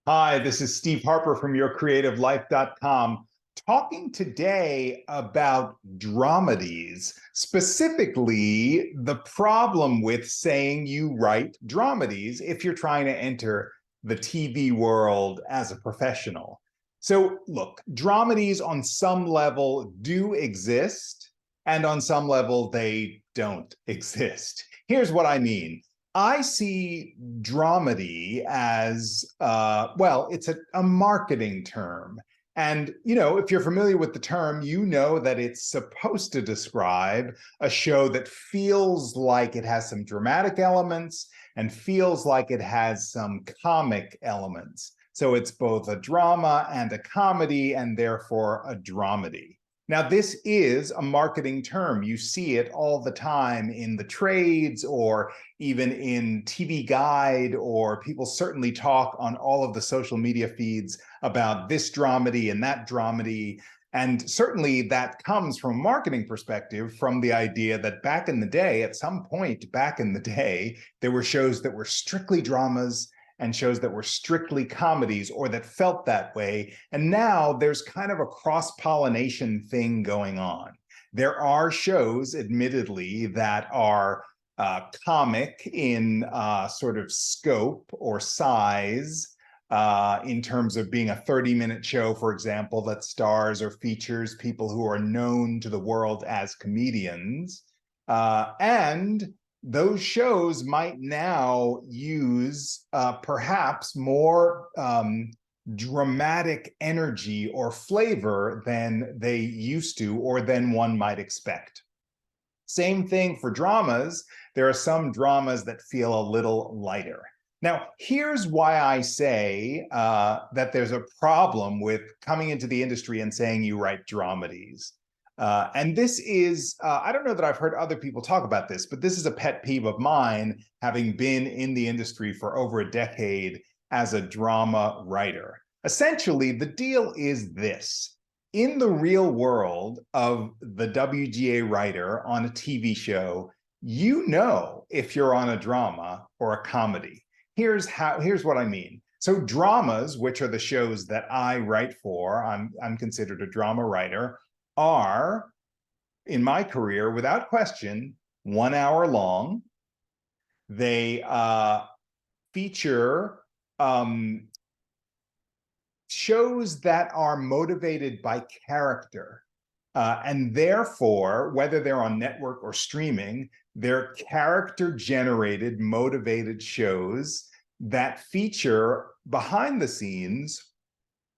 Hi, this is Steve Harper from YourCreativeLife.com, talking today about dramedies, specifically the problem with saying you write dramedies if you're trying to enter the TV world as a professional. So, look, dramedies on some level do exist, and on some level they don't exist. Here's what I mean. I see dramedy as, well, it's a marketing term. And, if you're familiar with the term, you know that it's supposed to describe a show that feels like it has some dramatic elements and feels like it has some comic elements. So it's both a drama and a comedy, and therefore a dramedy. Now, this is a marketing term. You see it all the time in the trades or even in TV Guide, or people certainly talk on all of the social media feeds about this dramedy and that dramedy. And certainly that comes from a marketing perspective, from the idea that back in the day, at some point back in the day, there were shows that were strictly dramas and shows that were strictly comedies or that felt that way. And now there's kind of a cross-pollination thing going on. There are shows, admittedly, that are comic in sort of scope or size, in terms of being a 30-minute show, for example, that stars or features people who are known to the world as comedians. And those shows might now use perhaps more dramatic energy or flavor than they used to, or than one might expect. Same thing for dramas. There are some dramas that feel a little lighter. Now, here's why I say that there's a problem with coming into the industry and saying you write dramedies. And this is, I don't know that I've heard other people talk about this, but this is a pet peeve of mine, having been in the industry for over a decade as a drama writer. Essentially, the deal is this. In the real world of the WGA writer on a TV show, you know if you're on a drama or a comedy. Here's what I mean. So dramas, which are the shows that I write for, I'm considered a drama writer, are, in my career, without question, 1 hour long. They feature shows that are motivated by character. And therefore, whether they're on network or streaming, they're character-generated, motivated shows that feature, behind the scenes,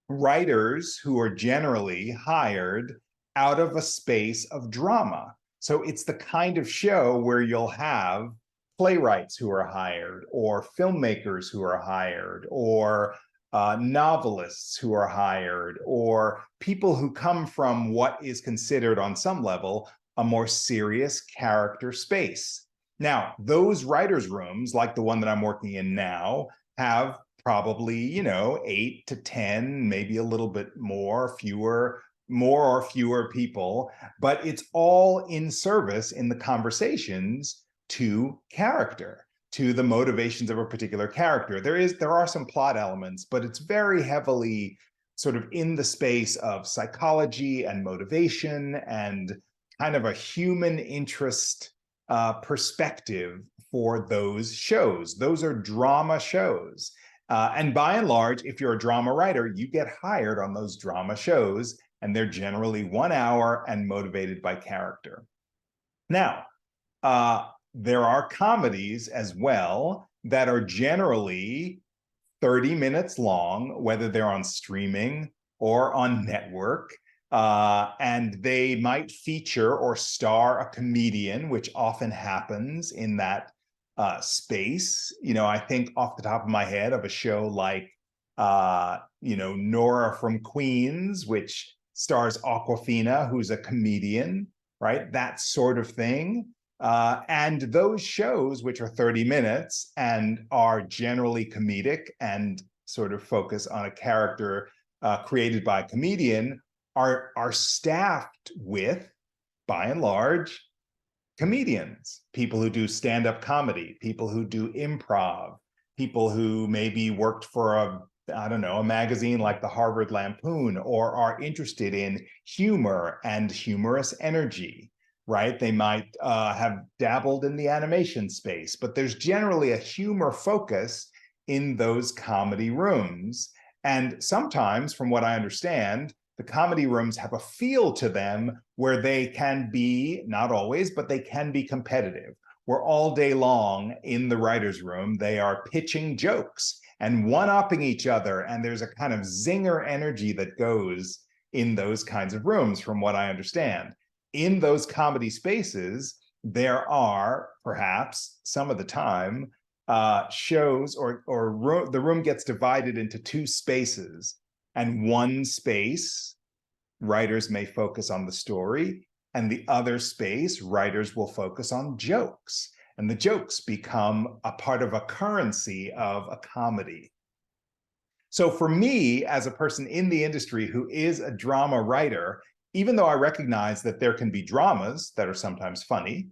writers who are generally hired out of a space of drama. So it's the kind of show where you'll have playwrights who are hired, or filmmakers who are hired, or novelists who are hired, or people who come from what is considered, on some level, a more serious character space. Now, those writers' rooms, like the one that I'm working in now, have probably, 8 to 10, maybe a little bit more or fewer people, but it's all in service in the conversations to character, to the motivations of a particular character. There are some plot elements, but it's very heavily sort of in the space of psychology and motivation and kind of a human interest perspective for those shows. Those are drama shows. And by and large, if you're a drama writer, you get hired on those drama shows, and they're generally 1 hour and motivated by character. Now, there are comedies as well that are generally 30 minutes long, whether they're on streaming or on network. And they might feature or star a comedian, which often happens in that space. I think off the top of my head of a show like, Nora from Queens, which stars Awkwafina, who's a comedian, right? That sort of thing. And those shows, which are 30 minutes and are generally comedic and sort of focus on a character created by a comedian, are staffed with, by and large, comedians, people who do stand-up comedy, people who do improv, people who maybe worked for a I don't know, a magazine like the Harvard Lampoon, or are interested in humor and humorous energy, right? They might have dabbled in the animation space, but there's generally a humor focus in those comedy rooms. And sometimes, from what I understand, the comedy rooms have a feel to them where they can be, not always, but they can be competitive, where all day long in the writer's room, they are pitching jokes and one-upping each other. And there's a kind of zinger energy that goes in those kinds of rooms, from what I understand. In those comedy spaces, there are perhaps some of the time shows or the room gets divided into two spaces. And one space, writers may focus on the story, and the other space, writers will focus on jokes. And the jokes become a part of a currency of a comedy. So for me, as a person in the industry who is a drama writer, even though I recognize that there can be dramas that are sometimes funny,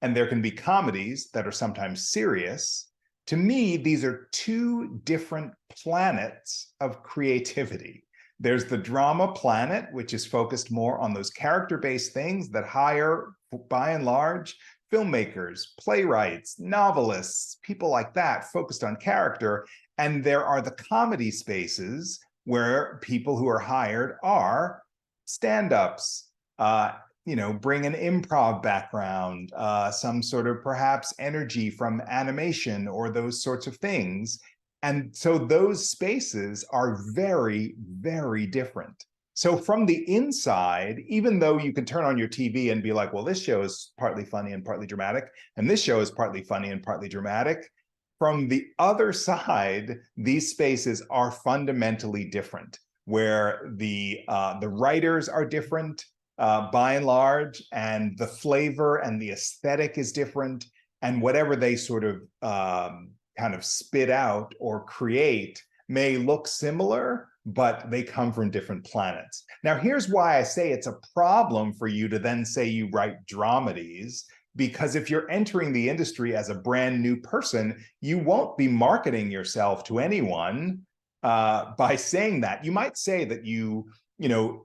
and there can be comedies that are sometimes serious, to me, these are two different planets of creativity. There's the drama planet, which is focused more on those character-based things that hire, by and large, filmmakers, playwrights, novelists, people like that, focused on character. And there are the comedy spaces where people who are hired are stand-ups, bring an improv background, some sort of perhaps energy from animation or those sorts of things. And so those spaces are very, very different. So from the inside, even though you can turn on your TV and be like, well, this show is partly funny and partly dramatic, and this show is partly funny and partly dramatic, from the other side, these spaces are fundamentally different, where the writers are different by and large, and the flavor and the aesthetic is different, and whatever they sort of kind of spit out or create may look similar, but they come from different planets. Now, here's why I say it's a problem for you to then say you write dramedies, because if you're entering the industry as a brand new person, you won't be marketing yourself to anyone by saying that. You might say that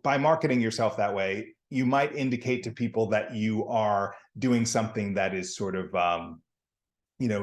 by marketing yourself that way, you might indicate to people that you are doing something that is sort of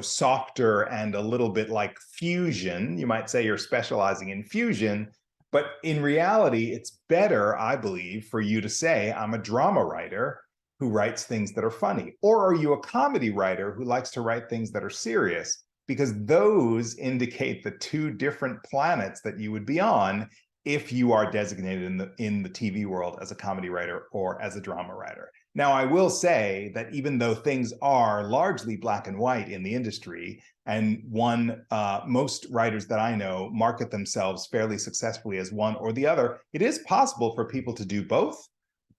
softer and a little bit like fusion. You might say you're specializing in fusion, but in reality, it's better, I believe, for you to say, I'm a drama writer who writes things that are funny. Or are you a comedy writer who likes to write things that are serious? Because those indicate the two different planets that you would be on if you are designated in the TV world as a comedy writer or as a drama writer. Now, I will say that even though things are largely black and white in the industry, and most writers that I know market themselves fairly successfully as one or the other, it is possible for people to do both,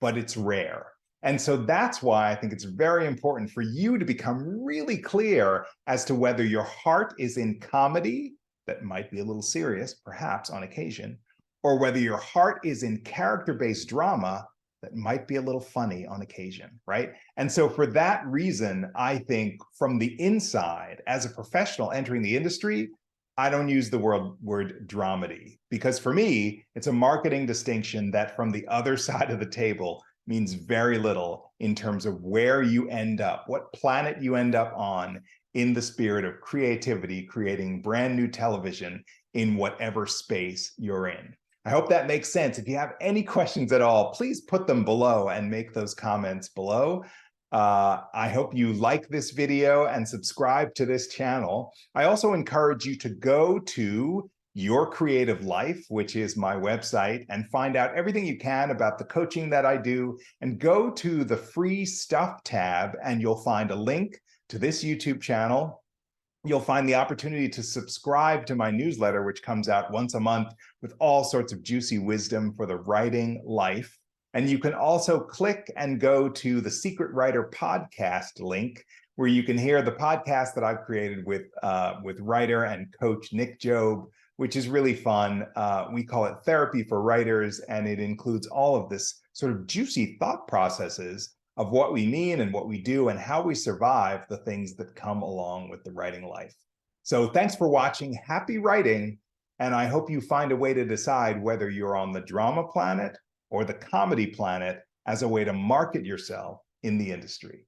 but it's rare. And so that's why I think it's very important for you to become really clear as to whether your heart is in comedy, that might be a little serious, perhaps on occasion, or whether your heart is in character-based drama that might be a little funny on occasion, right? And so for that reason, I think from the inside, as a professional entering the industry, I don't use the word dramedy, because for me, it's a marketing distinction that from the other side of the table means very little in terms of where you end up, what planet you end up on in the spirit of creativity, creating brand new television in whatever space you're in. I hope that makes sense. If you have any questions at all, please put them below and make those comments below. I hope you like this video and subscribe to this channel. I also encourage you to go to Your Creative Life, which is my website, and find out everything you can about the coaching that I do, and go to the free stuff tab and you'll find a link to this YouTube channel. You'll find the opportunity to subscribe to my newsletter, which comes out once a month with all sorts of juicy wisdom for the writing life. And you can also click and go to the Secret Writer podcast link, where you can hear the podcast that I've created with writer and coach Nick Job, which is really fun. We call it Therapy for Writers, and it includes all of this sort of juicy thought processes of what we mean and what we do and how we survive the things that come along with the writing life. So thanks for watching. Happy writing, And I hope you find a way to decide whether you're on the drama planet or the comedy planet as a way to market yourself in the industry.